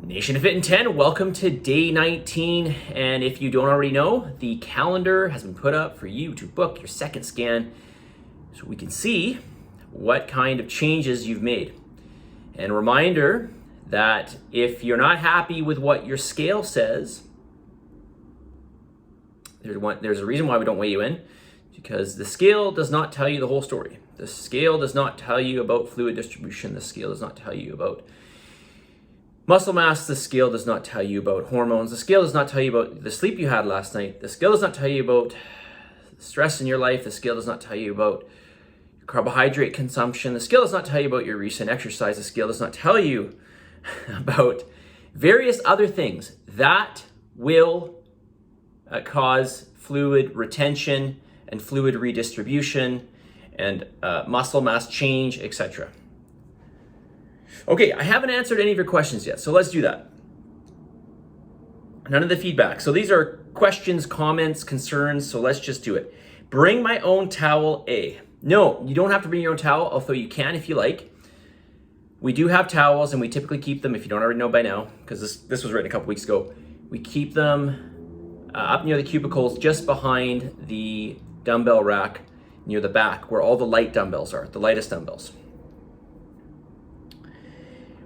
Nation of Fit in 10, welcome to day 19. And if you don't already know, the calendar has been put up for you to book your second scan so we can see what kind of changes you've made. And a reminder that if you're not happy with what your scale says, there's a reason why we don't weigh you in, because the scale does not tell you the whole story. The scale does not tell you about fluid distribution. The scale does not tell you about muscle mass. The scale does not tell you about hormones. The scale does not tell you about the sleep you had last night. The scale does not tell you about stress in your life. The scale does not tell you about carbohydrate consumption. The scale does not tell you about your recent exercise. The scale does not tell you about various other things that will cause fluid retention and fluid redistribution and muscle mass change, etc. Okay, I haven't answered any of your questions yet, so let's do that. None of the feedback. So these are questions, comments, concerns, so let's just do it. Bring my own towel A. No, you don't have to bring your own towel, although you can if you like. We do have towels, and we typically keep them, if you don't already know by now, because this was written a couple weeks ago, we keep them up near the cubicles just behind the dumbbell rack near the back, where all the light dumbbells are, the lightest dumbbells.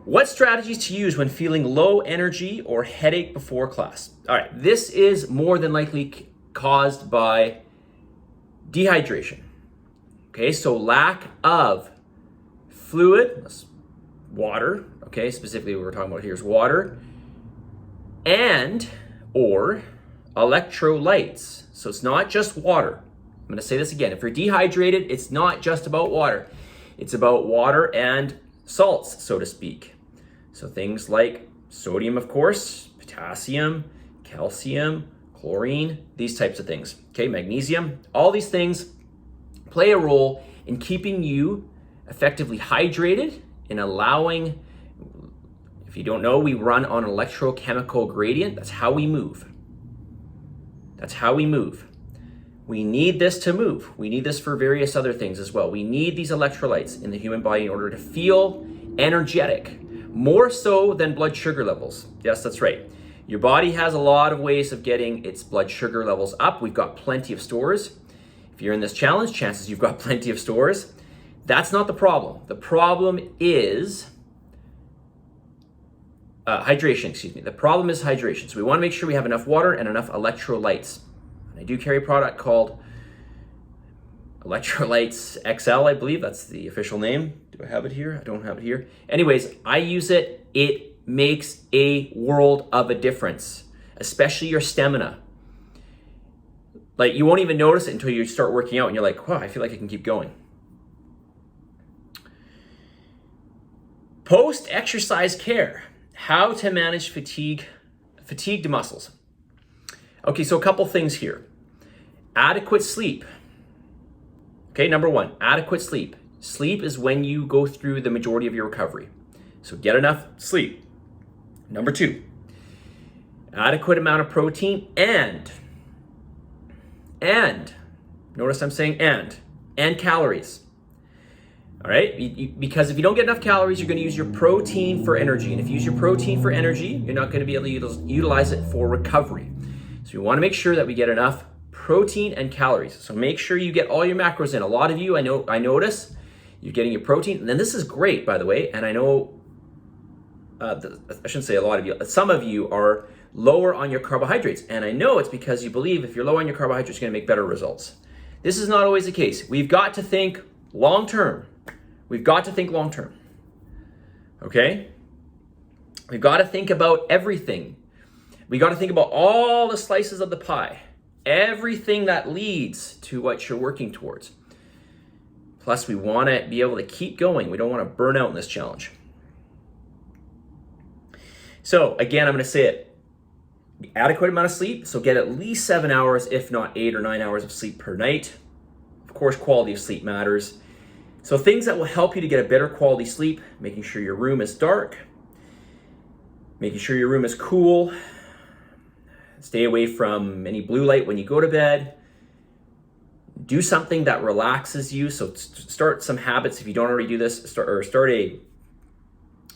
What strategies to use when feeling low energy or headache before class? All right, this is more than likely caused by dehydration. Okay, so lack of fluid, water, okay, specifically what we're talking about here is water, and or electrolytes. So it's not just water. I'm gonna say this again. If you're dehydrated, it's not just about water. It's about water and salts, so to speak. So things like sodium, of course, potassium, calcium, chlorine, these types of things. Okay, magnesium, all these things play a role in keeping you effectively hydrated and allowing, if you don't know, we run on an electrochemical gradient. That's how we move. That's how we move. We need this to move. We need this for various other things as well. We need these electrolytes in the human body in order to feel energetic, more so than blood sugar levels. Yes, that's right. Your body has a lot of ways of getting its blood sugar levels up. We've got plenty of stores. If you're in this challenge, chances you've got plenty of stores. That's not the problem. The problem is hydration, The problem is hydration. So we want to make sure we have enough water and enough electrolytes. I do carry a product called Electrolytes XL, I believe. That's the official name. Do I have it here? I don't have it here. Anyways, I use it. It makes a world of a difference, especially your stamina. Like, you won't even notice it until you start working out and you're like, wow, I feel like I can keep going. Post-exercise care. How to manage fatigued muscles. Okay, so a couple things here. Adequate sleep. Okay, number one, adequate sleep. Sleep is when you go through the majority of your recovery. So get enough sleep. Number two, adequate amount of protein and notice I'm saying and calories. All right, because if you don't get enough calories, you're going to use your protein for energy. And if you use your protein for energy, you're not going to be able to utilize it for recovery. So we want to make sure that we get enough protein and calories. So make sure you get all your macros in. A lot of you, I notice you're getting your protein. And then this is great, by the way. And I know, I shouldn't say a lot of you, some of you are lower on your carbohydrates. And I know it's because you believe if you're low on your carbohydrates, you're going to make better results. This is not always the case. We've got to think long-term. We've got to think long-term. Okay? We've got to think about everything. We got to think about all the slices of the pie, everything that leads to what you're working towards. Plus, we want to be able to keep going. We don't want to burn out in this challenge. So again, I'm going to say it. Adequate amount of sleep. So get at least 7 hours, if not 8 or 9 hours of sleep per night. Of course, quality of sleep matters. So things that will help you to get a better quality sleep, making sure your room is dark, making sure your room is cool. Stay away from any blue light when you go to bed. Do something that relaxes you. So start some habits if you don't already do this. Start a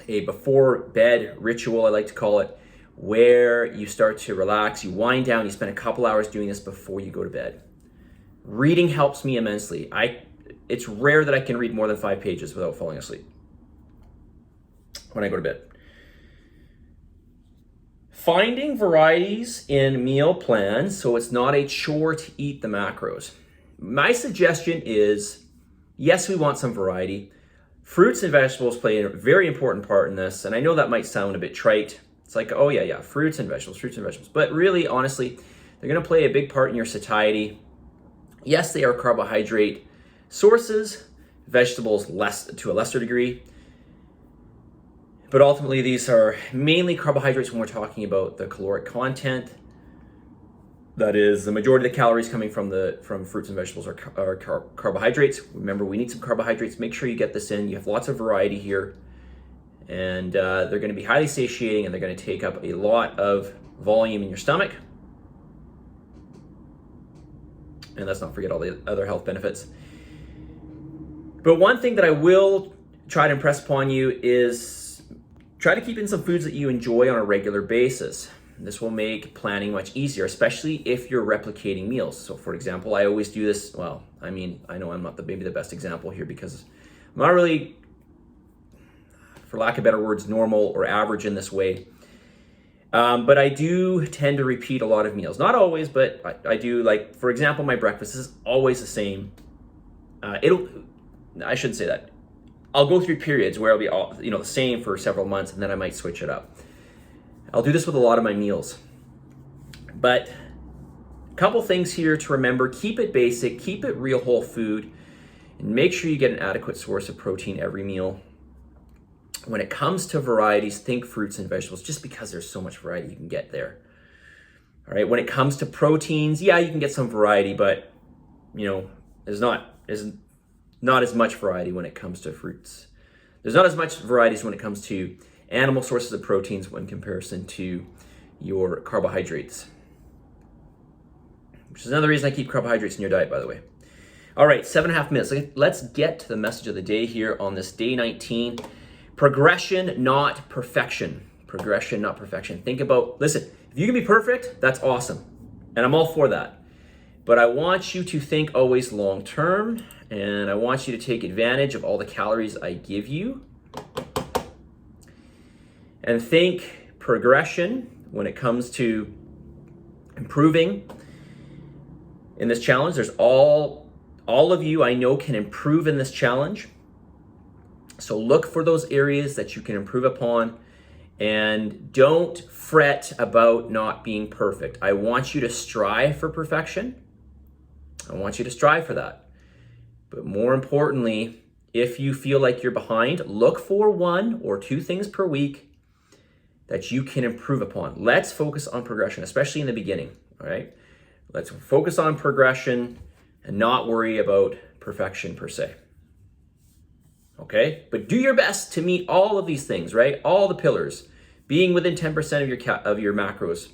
a before bed ritual, I like to call it, where you start to relax, you wind down, you spend a couple hours doing this before you go to bed. Reading helps me immensely. It's rare that I can read more than 5 pages without falling asleep when I go to bed. Finding varieties in meal plans so it's not a chore to eat the macros. My suggestion is, yes, we want some variety. Fruits and vegetables play a very important part in this, and I know that might sound a bit trite. It's like, oh yeah, fruits and vegetables. But really, honestly, they're gonna play a big part in your satiety. Yes, they are carbohydrate sources, vegetables to a lesser degree. But ultimately, these are mainly carbohydrates when we're talking about the caloric content. That is, the majority of the calories coming from fruits and vegetables are carbohydrates. Remember, we need some carbohydrates. Make sure you get this in. You have lots of variety here. And they're going to be highly satiating, and they're going to take up a lot of volume in your stomach. And let's not forget all the other health benefits. But one thing that I will try to impress upon you is try to keep in some foods that you enjoy on a regular basis. This will make planning much easier, especially if you're replicating meals. So for example, I always do this, well, I know I'm not maybe the best example here because I'm not really, for lack of better words, normal or average in this way. But I do tend to repeat a lot of meals. Not always, but I do. Like, for example, my breakfast is always the same. I shouldn't say that. I'll go through periods where it'll be the same for several months, and then I might switch it up. I'll do this with a lot of my meals. But a couple things here to remember. Keep it basic, keep it real whole food, and make sure you get an adequate source of protein every meal. When it comes to varieties, think fruits and vegetables, just because there's so much variety you can get there. All right, when it comes to proteins, yeah, you can get some variety, but there's not as much variety when it comes to fruits. There's not as much varieties when it comes to animal sources of proteins in comparison to your carbohydrates, which is another reason I keep carbohydrates in your diet, by the way. All right, 7.5 minutes. Let's get to the message of the day here on this day 19. Progression, not perfection. Progression, not perfection. Listen, if you can be perfect, that's awesome. And I'm all for that. But I want you to think always long term, and I want you to take advantage of all the calories I give you. And think progression when it comes to improving in this challenge. There's all of you I know can improve in this challenge. So look for those areas that you can improve upon, and don't fret about not being perfect. I want you to strive for perfection. I want you to strive for that. But more importantly, if you feel like you're behind, look for 1 or 2 things per week that you can improve upon. Let's focus on progression, especially in the beginning, all right? Let's focus on progression and not worry about perfection per se. Okay? But do your best to meet all of these things, right? All the pillars. Being within 10% of your macros,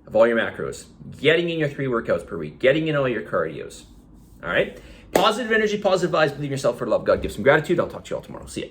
of all your macros. Getting in your 3 workouts per week. Getting in all your cardios. All right? Positive energy, positive vibes, believe in yourself, for the love of God. Give some gratitude. I'll talk to you all tomorrow. See ya.